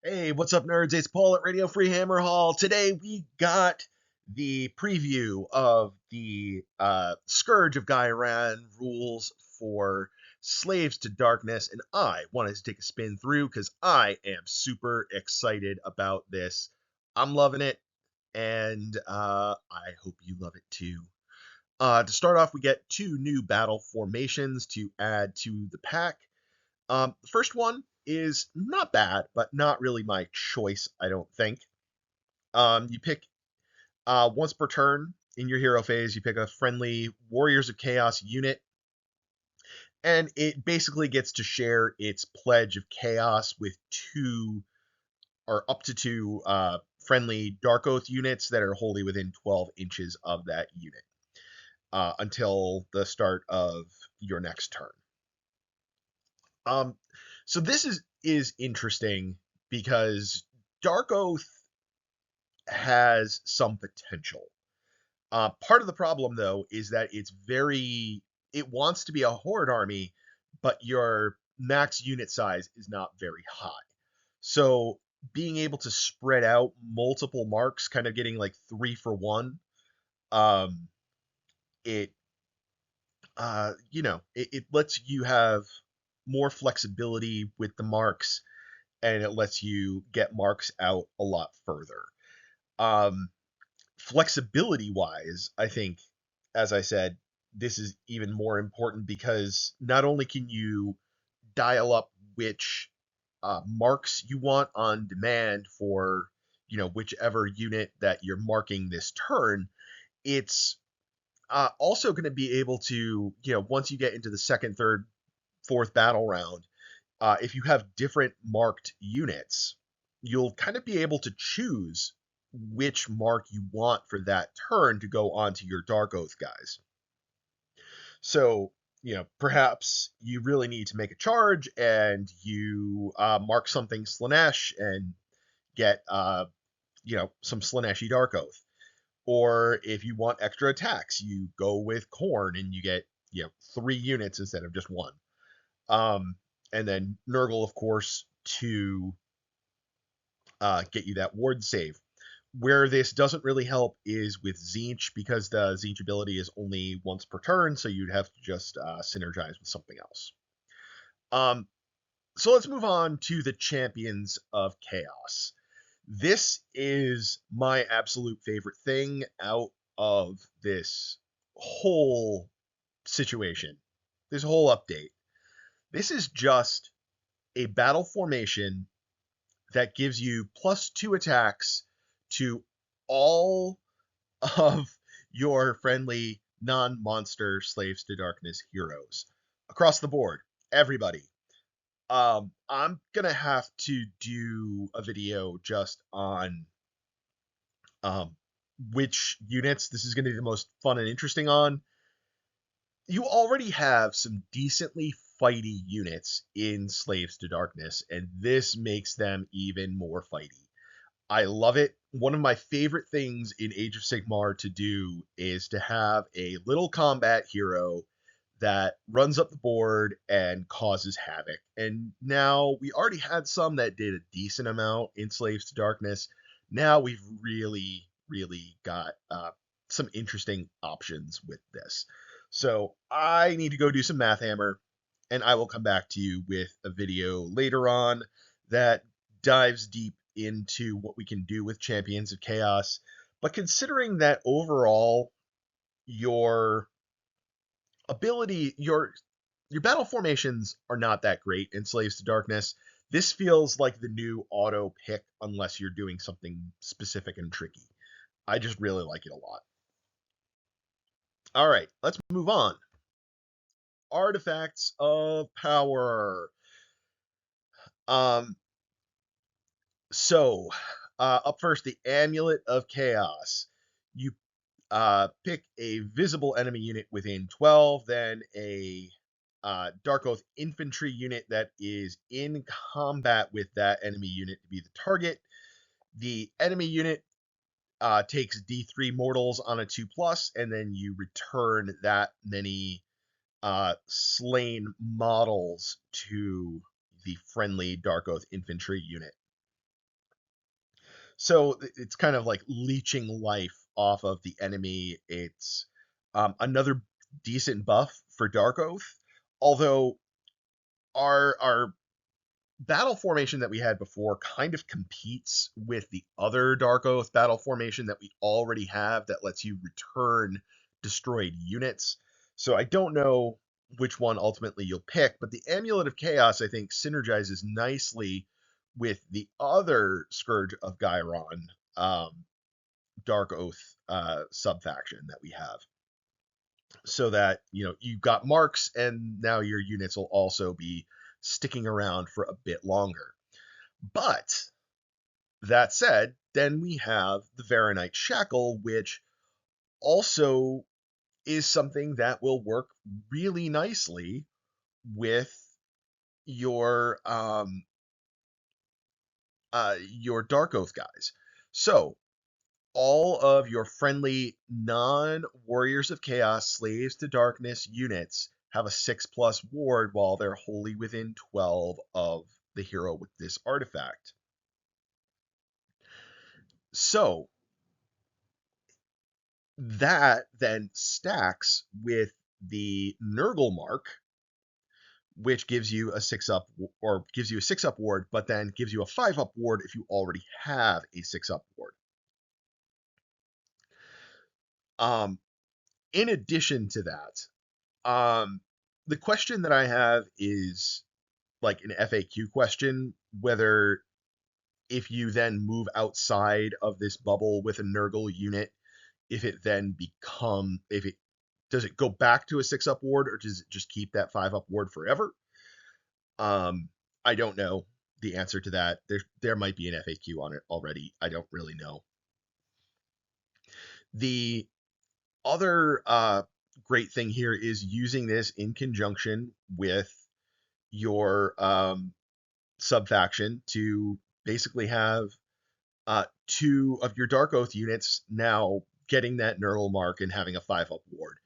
Hey, what's up, nerds? It's Paul at Radio Free Hammer Hall. Today we got the preview of the Scourge of Ghyran rules for Slaves to Darkness, and I wanted to take a spin through because I am super excited about this. I'm loving it, and I hope you love it too. To start off, we get two new battle formations to add to the pack. The first one is not bad, but not really my choice, I don't think. You pick once per turn in your hero phase, you pick a friendly Warriors of Chaos unit, and it basically gets to share its pledge of chaos with two or up to two friendly Dark Oath units that are wholly within 12 inches of that unit until the start of your next turn. So this is interesting because Dark Oath has some potential. Part of the problem, though, is that it wants to be a horde army, but your max unit size is not very high. So being able to spread out multiple marks, kind of getting like 3 for 1, um, it it lets you have more flexibility with the marks, and it lets you get marks out a lot further. Flexibility wise, I think, as I said, this is even more important because not only can you dial up which marks you want on demand for whichever unit that you're marking this turn, it's also going to be able to, once you get into the second, third, fourth battle round, if you have different marked units, you'll kind of be able to choose which mark you want for that turn to go onto your Dark Oath guys. So, perhaps you really need to make a charge and you mark something Slaanesh and get, some Slaaneshi Dark Oath. Or if you want extra attacks, you go with Khorne and you get, 3 units instead of just 1. And then Nurgle, of course, to get you that ward save. Where this doesn't really help is with Tzeentch, because the Tzeentch ability is only once per turn, so you'd have to just synergize with something else. So let's move on to the Champions of Chaos. This is my absolute favorite thing out of this whole situation, this whole update. This is just a battle formation that gives you +2 attacks to all of your friendly non-monster Slaves to Darkness heroes across the board. Everybody. I'm gonna have to do a video just on which units this is gonna be the most fun and interesting on. You already have some decently fighty units in Slaves to Darkness, and this makes them even more fighty. I love it. One of my favorite things in Age of Sigmar to do is to have a little combat hero that runs up the board and causes havoc. And now we already had some that did a decent amount in Slaves to Darkness. Now we've really, really got some interesting options with this. So I need to go do some Math Hammer, and I will come back to you with a video later on that dives deep into what we can do with Champions of Chaos. But considering that overall your ability, your battle formations are not that great in Slaves to Darkness, this feels like the new auto pick unless you're doing something specific and tricky. I just really like it a lot. All right, let's move on. Artifacts of Power. So, up first, the Amulet of Chaos. You pick a visible enemy unit within 12, then a Dark Oath infantry unit that is in combat with that enemy unit to be the target. The enemy unit takes D3 mortals on a 2+, and then you return that many slain models to the friendly Dark Oath infantry unit. So it's kind of like leeching life off of the enemy. It's another decent buff for Dark Oath, although our battle formation that we had before kind of competes with the other Dark Oath battle formation that we already have that lets you return destroyed units. So I don't know which one ultimately you'll pick, but the Amulet of Chaos, I think, synergizes nicely with the other Scourge of Ghyran um, Dark Oath subfaction that we have. So that, you've got marks, and now your units will also be sticking around for a bit longer. But that said, then we have the Varanite Shackle, which also is something that will work really nicely with your Dark Oath guys. So all of your friendly non-Warriors of Chaos Slaves to Darkness units have a 6+ ward while they're wholly within 12 of the hero with this artifact. So that then stacks with the Nurgle mark, which gives you a 6-up, or gives you a 6-up ward, but then gives you a 5-up ward if you already have a 6-up ward. In addition to that, the question that I have is like an FAQ question, whether if you then move outside of this bubble with a Nurgle unit, if it then does it go back to a 6-up ward, or does it just keep that 5-up ward forever? I don't know the answer to that. There might be an FAQ on it already. I don't really know. The other great thing here is using this in conjunction with your subfaction to basically have two of your Dark Oath units now getting that Nurgle mark and having a 5-up ward.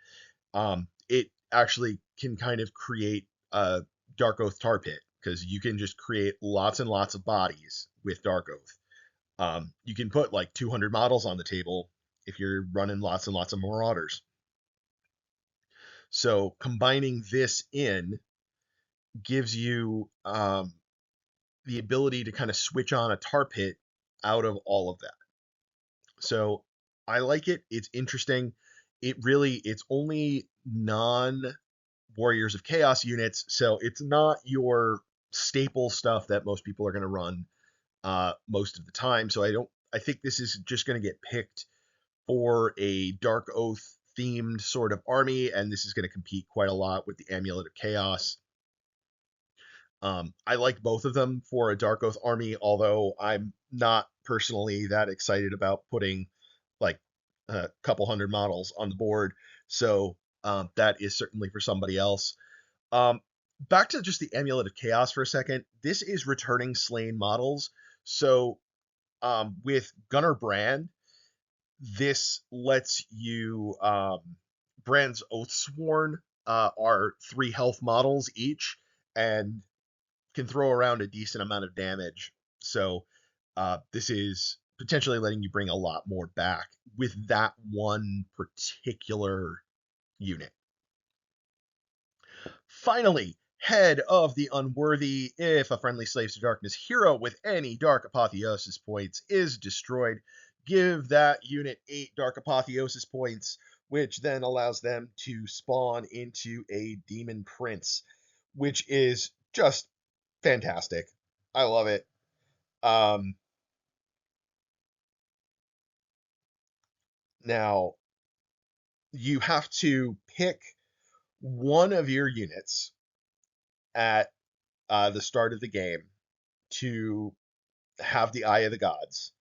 It actually can kind of create a Dark Oath tar pit, because you can just create lots and lots of bodies with Dark Oath. You can put like 200 models on the table if you're running lots and lots of Marauders. So combining this in gives you the ability to kind of switch on a tar pit out of all of that. So I like it. It's interesting. It's only non Warriors of Chaos units, so it's not your staple stuff that most people are going to run most of the time. So I think this is just going to get picked for a Dark Oath themed sort of army, and this is going to compete quite a lot with the Amulet of Chaos. I like both of them for a Dark Oath army, although I'm not personally that excited about putting like a couple hundred models on the board. So that is certainly for somebody else. Back to just the Amulet of Chaos for a second. This is returning slain models. So with Gunner Brand, this lets you Brand's Oathsworn are 3 health models each, and can throw around a decent amount of damage. So this is potentially letting you bring a lot more back with that one particular unit. Finally, Head of the Unworthy. If a friendly Slaves to Darkness hero with any Dark Apotheosis points is destroyed, give that unit 8 Dark Apotheosis points, which then allows them to spawn into a Demon Prince, which is just fantastic. I love it. Now, you have to pick one of your units at the start of the game to have the Eye of the Gods.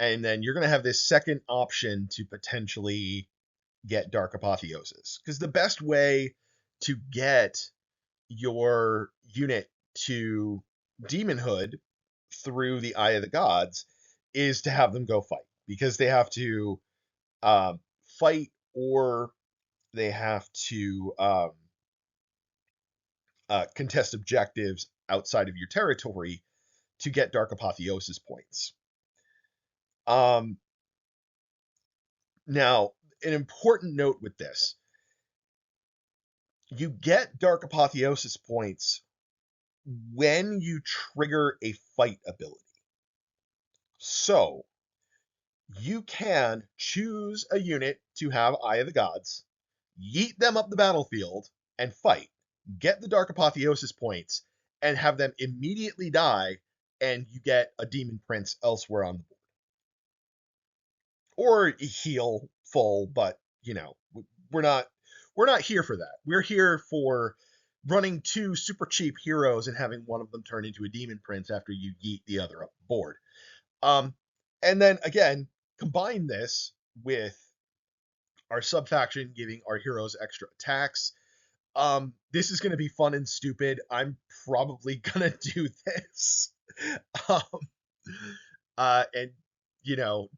And then you're going to have this second option to potentially get Dark Apotheosis. Because the best way to get your unit to Demonhood through the Eye of the Gods is to have them go fight. Because they have to fight, or they have to contest objectives outside of your territory to get Dark Apotheosis points. Um, Now, an important note with this, you get Dark Apotheosis points when you trigger a fight ability. So, you can choose a unit to have Eye of the Gods, yeet them up the battlefield, and fight, get the Dark Apotheosis points, and have them immediately die, and you get a Demon Prince elsewhere on the board. Or heal full, but we're not we're not here for that. We're here for running two super cheap heroes and having one of them turn into a Demon Prince after you yeet the other up the board. Um, and then again, combine this with our subfaction giving our heroes extra attacks. This is going to be fun and stupid. I'm probably going to do this. um, and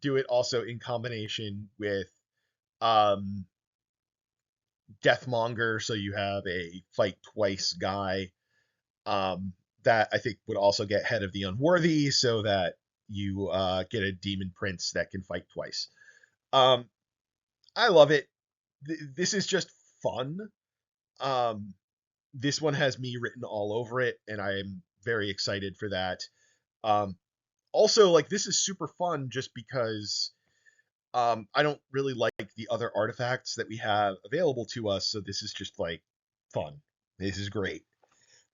do it also in combination with um, Deathmonger, so you have a fight twice guy. That I think would also get Head of the Unworthy, so that you get a Demon Prince that can fight twice. I love it. This is just fun. Um, this one has me written all over it, and I am very excited for that. Um, Also, like, this is super fun just because I don't really like the other artifacts that we have available to us, so this is just like fun. This is great.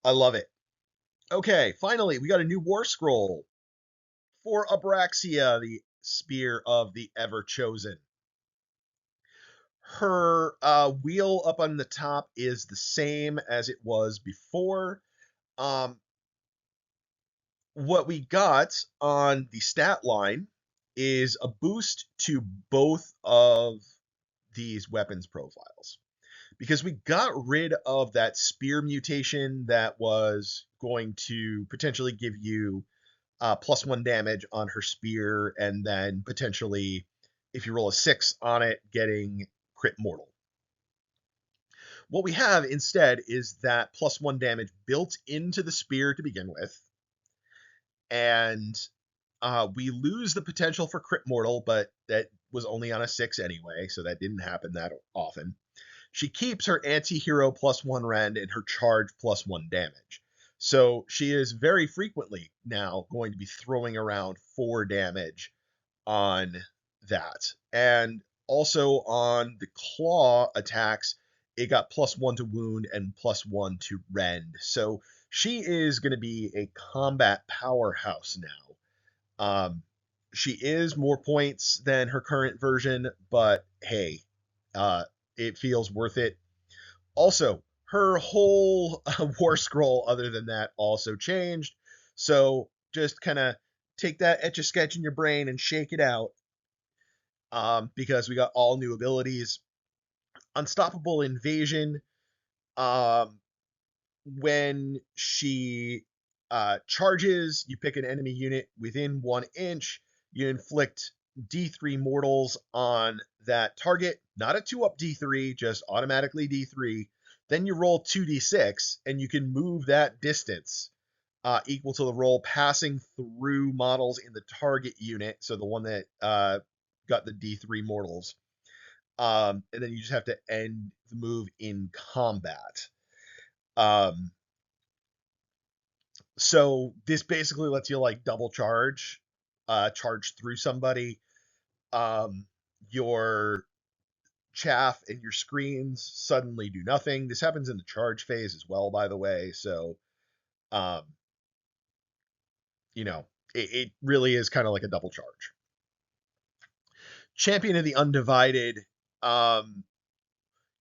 I love it. Okay, finally, we got a new war scroll for Abraxia, the Spear of the Ever Chosen. Her wheel up on the top is the same as it was before. Um, what we got on the stat line is a boost to both of these weapons profiles, because we got rid of that spear mutation that was going to potentially give you +1 damage on her spear, and then potentially, if you roll a 6 on it, getting crit mortal. What we have instead is that +1 damage built into the spear to begin with, and we lose the potential for crit mortal, but that was only on a 6 anyway, so that didn't happen that often. She keeps her anti-hero +1 rend and her charge +1 damage. So she is very frequently now going to be throwing around 4 damage on that. And also on the claw attacks, it got +1 to wound and +1 to rend. So she is going to be a combat powerhouse now. She is more points than her current version, but hey, uh, it feels worth it. Also, her whole war scroll, other than that, also changed. So just kind of take that etch a sketch in your brain and shake it out, because we got all new abilities. Unstoppable Invasion. Um, when she charges, you pick an enemy unit within 1 inch. You inflict D3 mortals on that target. Not a 2-up D3, just automatically D3. Then you roll 2d6, and you can move that distance equal to the roll passing through models in the target unit. So the one that got the D3 mortals. And then you just have to end the move in combat. So this basically lets you like double charge through somebody. Your chaff and your screens suddenly do nothing. This happens in the charge phase as well, by the way. So, um, you know, it really is kind of like a double charge. Champion of the Undivided. Um,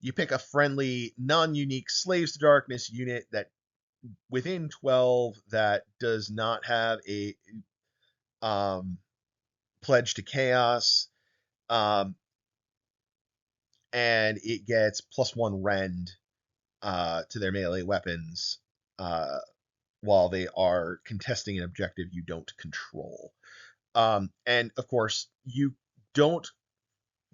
you pick a friendly, non-unique Slaves to Darkness unit that within 12 that does not have a pledge to chaos, um, and it gets +1 rend to their melee weapons while they are contesting an objective you don't control. And of course, you don't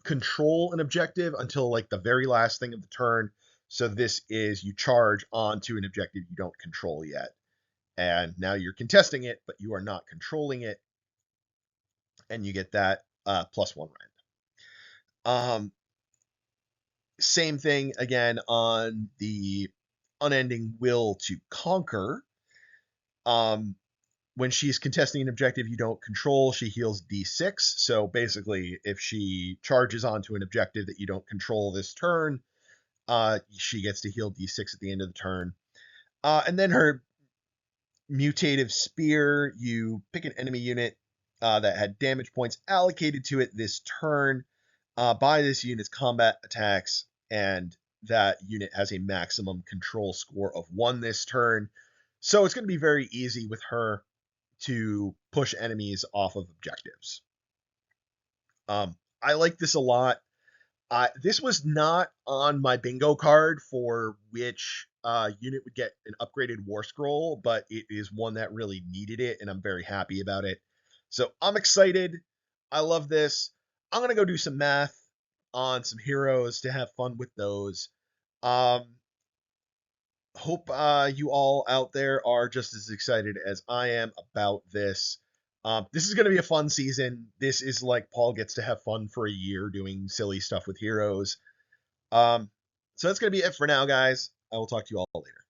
control an objective until like the very last thing of the turn. So this is you charge onto an objective you don't control yet. And now you're contesting it, but you are not controlling it. and you get that +1 rend. Same thing again on the Unending Will to Conquer. When she's contesting an objective you don't control, she heals D6. So basically, if she charges onto an objective that you don't control this turn, she gets to heal D6 at the end of the turn. And then her Mutative Spear, you pick an enemy unit that had damage points allocated to it this turn by this unit's combat attacks, and that unit has a maximum control score of 1 this turn. So it's going to be very easy with her to push enemies off of objectives. I like this a lot. This was not on my bingo card for which unit would get an upgraded War Scroll, but it is one that really needed it, and I'm very happy about it. So I'm excited. I love this. I'm going to go do some math on some heroes to have fun with those. Hope you all out there are just as excited as I am about this. This is going to be a fun season. This is like Paul gets to have fun for a year doing silly stuff with heroes. So that's going to be it for now, guys. I will talk to you all later.